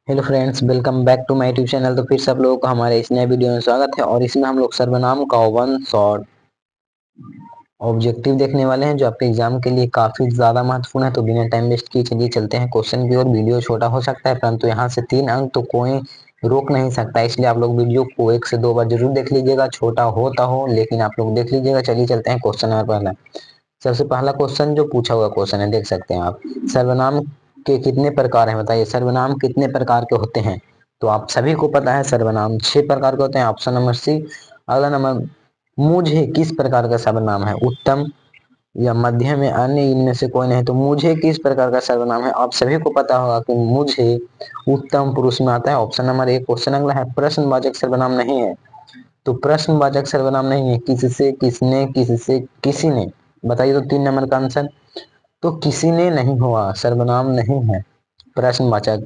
Hello friends, welcome back to my YouTube channel. तो फिर सब लोगों को हमारे इस नए वीडियो में स्वागत है और इसमें हम लोग सर्वनाम का वन शॉट ऑब्जेक्टिव देखने वाले हैं जो आपके एग्जाम के लिए काफी ज्यादा महत्वपूर्ण है। तो बिना टाइम वेस्ट किए चलिए चलते हैं क्वेश्चन की ओर। वीडियो छोटा हो सकता है परंतु यहाँ से 3 अंक तो कोई रोक नहीं सकता, इसलिए आप लोग वीडियो को 1 से 2 बार जरूर देख लीजिएगा, छोटा होता हो लेकिन आप लोग देख लीजिएगा। चलिए चलते हैं क्वेश्चन नंबर पहला। सबसे पहला क्वेश्चन जो पूछा हुआ क्वेश्चन है, देख सकते हैं आप। सर्वनाम के कितने प्रकार हैं बताइए। सर्वनाम कितने प्रकार के होते हैं? तो आप सभी को पता है सर्वनाम 6 प्रकार के होते हैं, ऑप्शन नंबर सी। अगला नंबर, मुझे किस प्रकार का सर्वनाम है? उत्तम या मध्यम या अन्य, इनमें से कोई नहीं। तो मुझे किस प्रकार का सर्वनाम है? आप सभी को पता होगा कि मुझे उत्तम पुरुष में आता है, ऑप्शन नंबर ए। क्वेश्चन अगला है, प्रश्नवाचक सर्वनाम नहीं है। तो प्रश्नवाचक सर्वनाम नहीं है, किससे, किसने, किससे, किसी ने। बताइए तो 3 नंबर का आंसर। तो किसी ने नहीं हुआ, सर्वनाम नहीं है, प्रश्नवाचक।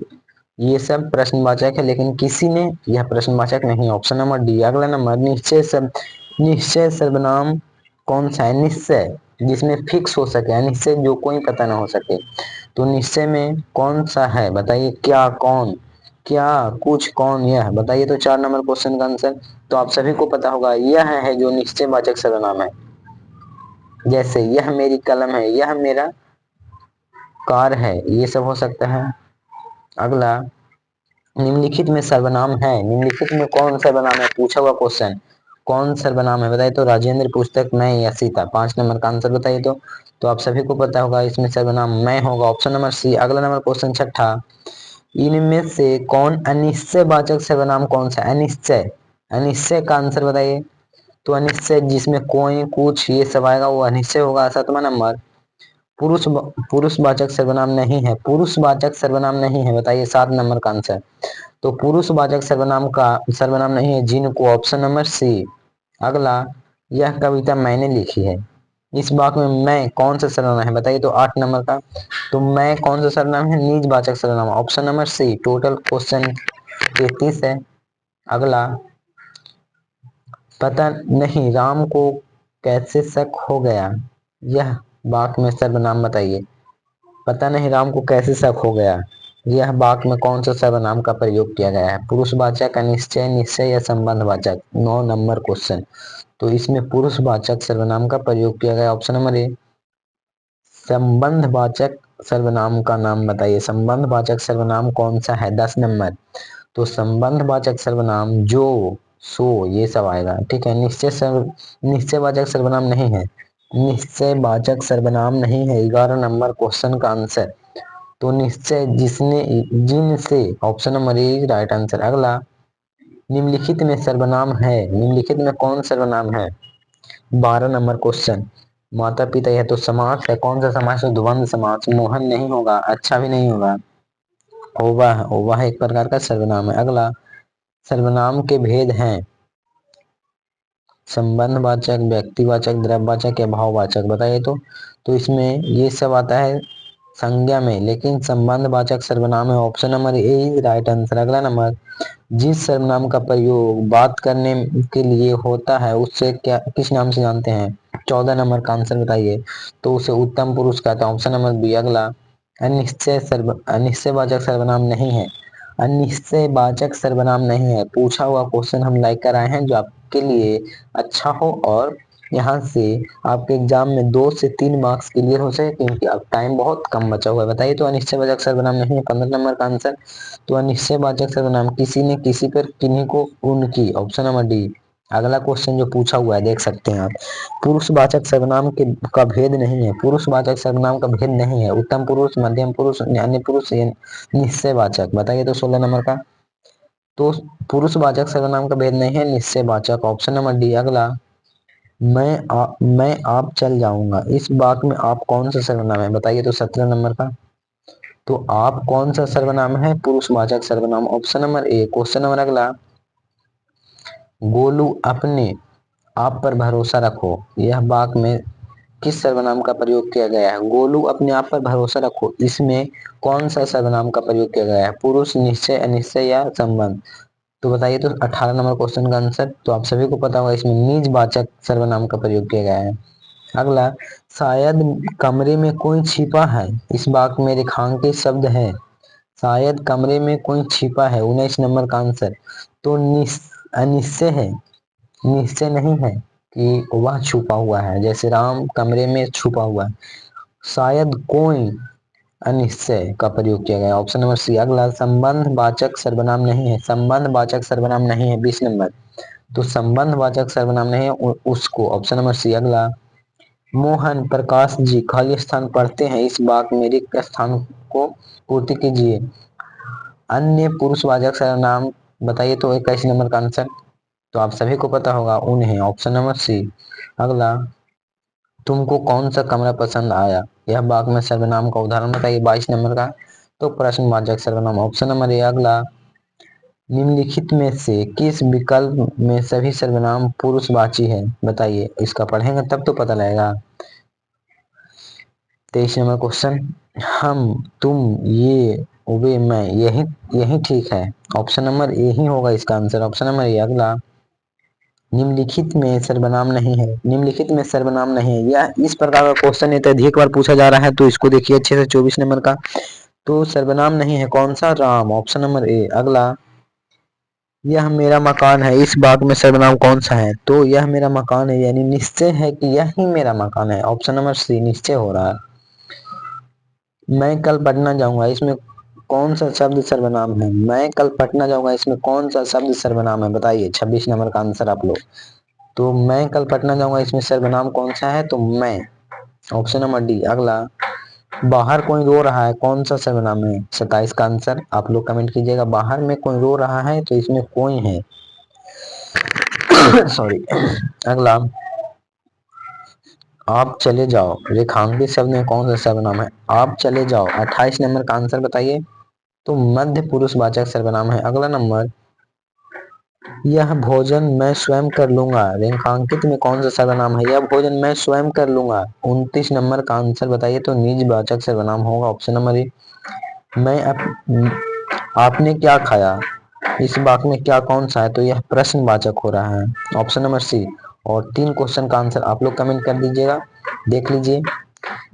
ये सब प्रश्नवाचक है लेकिन किसी ने यह प्रश्नवाचक नहीं है, ऑप्शन नंबर डी। अगला नंबर, निश्चय सर्वनाम कौन सा है? निश्चय जिसमें फिक्स हो सके, निश्चय जो कोई पता ना हो सके। तो निश्चय में कौन सा है बताइए? क्या, कौन, क्या, कुछ, कौन, यह। बताइए तो 4 नंबर क्वेश्चन का आंसर। तो आप सभी को पता होगा यह है जो निश्चयवाचक सर्वनाम है। जैसे यह मेरी कलम है, यह मेरा कार है, ये सब हो सकता है। अगला, निम्नलिखित में सर्वनाम है, निम्नलिखित में कौन सर्वनाम है पूछा हुआ क्वेश्चन। कौन सर्वनाम है बताइए तो? राजेंद्र, पुस्तक, मैं या सीता। 5 नंबर का आंसर बताइए तो आप सभी को पता होगा इसमें सर्वनाम मैं होगा, ऑप्शन नंबर सी। अगला नंबर क्वेश्चन छठा, इनमें से कौन अनिश्चयवाचक सर्वनाम कौन सा? अनिश्चय, अनिश्चय का आंसर बताइए। तो अनिश्चय जिसमें कोई, कुछ, ये सब आएगा वो अनिश्चय होगा। 7वां नंबर, पुरुष पुरुषवाचक सर्वनाम नहीं है, पुरुषवाचक सर्वनाम नहीं है, बताइए। 7 नंबर का आंसर। तो पुरुषवाचक सर्वनाम नहीं है जिनको, ऑप्शन नंबर सी। अगला, यह कविता मैंने लिखी है, इस वाक्य में मैं कौन सा सर्वनाम है बताइए तो? 8 नंबर का। तो मैं कौन सा सर्वनाम है? निजवाचक सर्वनाम, option number C. Total question 33 है। अगला, पता नहीं राम को कैसे शक हो गया, यह वाक्य में सर्वनाम बताइए। पता नहीं राम को कैसे शक हो गया, यह वाक्य में कौन सा सर्वनाम का प्रयोग किया गया है? पुरुषवाचक, अनिश्चय, निश्चय या संबंधवाचक। 9 नंबर क्वेश्चन। तो इसमें पुरुषवाचक सर्वनाम का प्रयोग किया गया, ऑप्शन नंबर ए। संबंधवाचक सर्वनाम का नाम बताइए। संबंधवाचक सर्वनाम कौन सा है? 10 नंबर। तो संबंधवाचक सर्वनाम जो, सो, ये सब आएगा, ठीक है। निश्चयवाचक सर्वनाम नहीं है, निश्चयवाचक सर्वनाम नहीं है। 11 नंबर क्वेश्चन का आंसर। तो निश्चय जिसने, जिनसे, option number A right answer. अगला, निम्नलिखित में सर्वनाम है, निम्नलिखित में कौन सर्वनाम है? 12 नंबर क्वेश्चन। माता पिता, यह तो समास है, कौन सा समास है? द्वंद्व समास। मोहन नहीं होगा, अच्छा भी नहीं होगा। ओवा है, ओवा है एक प्रकार का सर्वनाम है। अगला, सर्वनाम के भेद हैं, संबंधवाचक, व्यक्तिवाचक, द्रव्यवाचक या भाववाचक। बताइए तो इसमें ये सब आता है संज्ञा में, लेकिन संबंधवाचक सर्वनाम है, option number A right answer. अगला नंबर, जिस सर्वनाम का प्रयोग बात करने के लिए होता है उससे क्या, किस नाम से जानते हैं? 14 नंबर का आंसर बताइए। तो उसे उत्तम पुरुष कहते हैं, ऑप्शन नंबर बी। अगला, अनिश्चयवाचक सर्वनाम नहीं है, अनिश्चयवाचक सर्वनाम नहीं है। पूछा हुआ क्वेश्चन हम लाइक कर आए हैं जो आपके लिए अच्छा हो और यहाँ से आपके एग्जाम में 2 से 3 मार्क्स क्लियर हो सके, क्योंकि अब टाइम बहुत कम बचा हुआ है। बताइए तो अनिश्चयवाचक सर्वनाम नहीं है, 15 नंबर का आंसर। तो अनिश्चयवाचक सर्वनाम किसी ने, किसी पर, किन्हीं को, उनकी, ऑप्शन नंबर डी। अगला क्वेश्चन जो पूछा हुआ है देख सकते हैं आप, पुरुषवाचक सर्वनाम के का भेद नहीं है, पुरुषवाचक सर्वनाम का भेद नहीं है, उत्तम पुरुष, मध्यम पुरुष, अन्य पुरुष, निश्चयवाचक। बताइए तो 16 नंबर का। तो पुरुषवाचक सर्वनाम का भेद नहीं है, निश्चयवाचक, ऑप्शन नंबर डी। अगला, मैं आप चल जाऊंगा, इस वाक्य में आप कौन सा सर्वनाम है बताइए तो? 17 नंबर का। तो आप कौन सा सर्वनाम है? पुरुषवाचक सर्वनाम, option number A. Question number अगला, गोलू अपने आप पर भरोसा रखो, यह वाक्य में किस सर्वनाम का प्रयोग किया गया है? गोलू अपने आप पर भरोसा रखो, इसमें कौन सा सर्वनाम का प्रयोग किया गया है? पुरुष, निश्चय, अनिश्चय या संबंध। तो बताइए तो 18 नंबर क्वेश्चन का आंसर। तो आप सभी को पता होगा इसमें निजवाचक सर्वनाम का प्रयोग किया गया है। अगला, शायद कमरे में कोई छिपा है, इस वाक्य में रेखांकित शब्द है, शायद कमरे में कोई छिपा है, 19 नंबर का आंसर। तो अनिश्चय है, निश्चय नहीं है कि वह छुपा हुआ है, जैसे राम कमरे में छुपा हुआ है। शायद कोई अनिश्चय का प्रयोग किया गया, ऑप्शन नंबर सी। अगला, संबंध वाचक सर्वनाम नहीं है, संबंध वाचक सर्वनाम नहीं है, 20 नंबर। तो संबंध वाचक सर्वनाम नहीं है उसको, ऑप्शन नंबर सी। अगला, मोहन प्रकाश जी खाली स्थान पढ़ते हैं, इस वाक्य में रिक्त स्थान को पूर्ति कीजिए। अन्य पुरुषवाचक सर्वनाम बताइए, तो 21 नंबर का आंसर तो आप सभी को पता होगा, उन्हें, ऑप्शन नंबर सी। अगला, तुमको कौन सा कमरा पसंद आया, यह वाक्य में सर्वनाम का उदाहरण बताइए, 22 नंबर का। तो प्रश्नवाचक सर्वनाम, ऑप्शन नंबर ए। अगला, निम्नलिखित में से किस विकल्प में सभी सर्वनाम पुरुषवाची है, बताइए, इसका पढ़ेंगे तब तो पता लगेगा। 23 नंबर क्वेश्चन, हम, तुम, ये, वे, मैं, यही यही ठीक है, ऑप्शन नंबर ए ही होगा इसका आंसर, ऑप्शन नंबर ए। अगला, निम्नलिखित में सर्वनाम नहीं है, निम्नलिखित में सर्वनाम नहीं है, यह इस प्रकार का क्वेश्चन अधिक बार पूछा जा रहा है, तो इसको देखिए अच्छे से, 24 नंबर का। तो सर्वनाम नहीं है कौन सा, राम, ऑप्शन नंबर ए। अगला, यह मेरा मकान है, इस वाक्य में सर्वनाम कौन सा है, तो यह मेरा मकान है, यानी निश्चय है कि यह ही मेरा मकान है, ऑप्शन नंबर सी, निश्चय हो रहा है। मैं कल पटना जाऊंगा, इसमें कौन सा शब्द सर्वनाम है, मैं कल पटना जाऊंगा, इसमें कौन सा शब्द सर्वनाम है, बताइए, 26 नंबर का आंसर आप लोग। तो मैं कल पटना जाऊंगा, इसमें सर्वनाम कौन सा है, तो मैं, ऑप्शन नंबर डी। अगला, बाहर कोई रो रहा है, कौन सा सर्वनाम है, 27 का आंसर आप लोग कमेंट कीजिएगा। बाहर में कोई रो रहा है, तो इसमें कोई है सॉरी। अगला, आप चले जाओ, रेखांकित शब्द में कौन सा सर्वनाम है, आप चले जाओ, 28 नंबर का आंसर बताइए। तो मध्य पुरुषवाचक सर्वनाम है। अगला नंबर, यह भोजन मैं स्वयं कर लूंगा, रेखांकित में कौन सा सर्वनाम है, यह भोजन मैं स्वयं कर लूंगा, 29 नंबर का आंसर बताइए, तो निजवाचक सर्वनाम होगा, ऑप्शन नंबर ए। मैं आपने क्या खाया, इस वाक्य में क्या कौन सा है, तो यह प्रश्नवाचक हो रहा है, ऑप्शन नंबर सी। और 3 क्वेश्चन का आंसर आप लोग कमेंट कर दीजिएगा, देख लीजिए।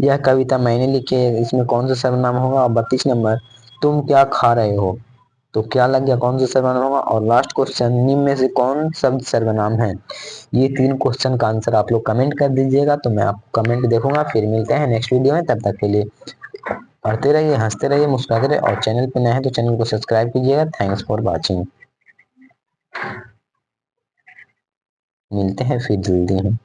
यह कविता मैंने लिखी है, इसमें कौन सा सर्वनाम होगा, और 32 नंबर, तुम क्या खा रहे हो, तो क्या लग गया, कौन सा सर्वनाम होगा। और लास्ट क्वेश्चन, निम्न में से कौन शब्द सर्वनाम है। ये 3 क्वेश्चन का आंसर आप लोग कमेंट कर दीजिएगा, तो मैं आपको कमेंट देखूंगा। फिर मिलते हैं नेक्स्ट वीडियो में, तब तक के लिए पढ़ते रहिए, हंसते रहिए, मुस्कुराते रहिए, और चैनल पे नए हैं तो चैनल को सब्सक्राइब कीजिएगा। Thanks for watching. मिलते हैं फिर जल्दी ही।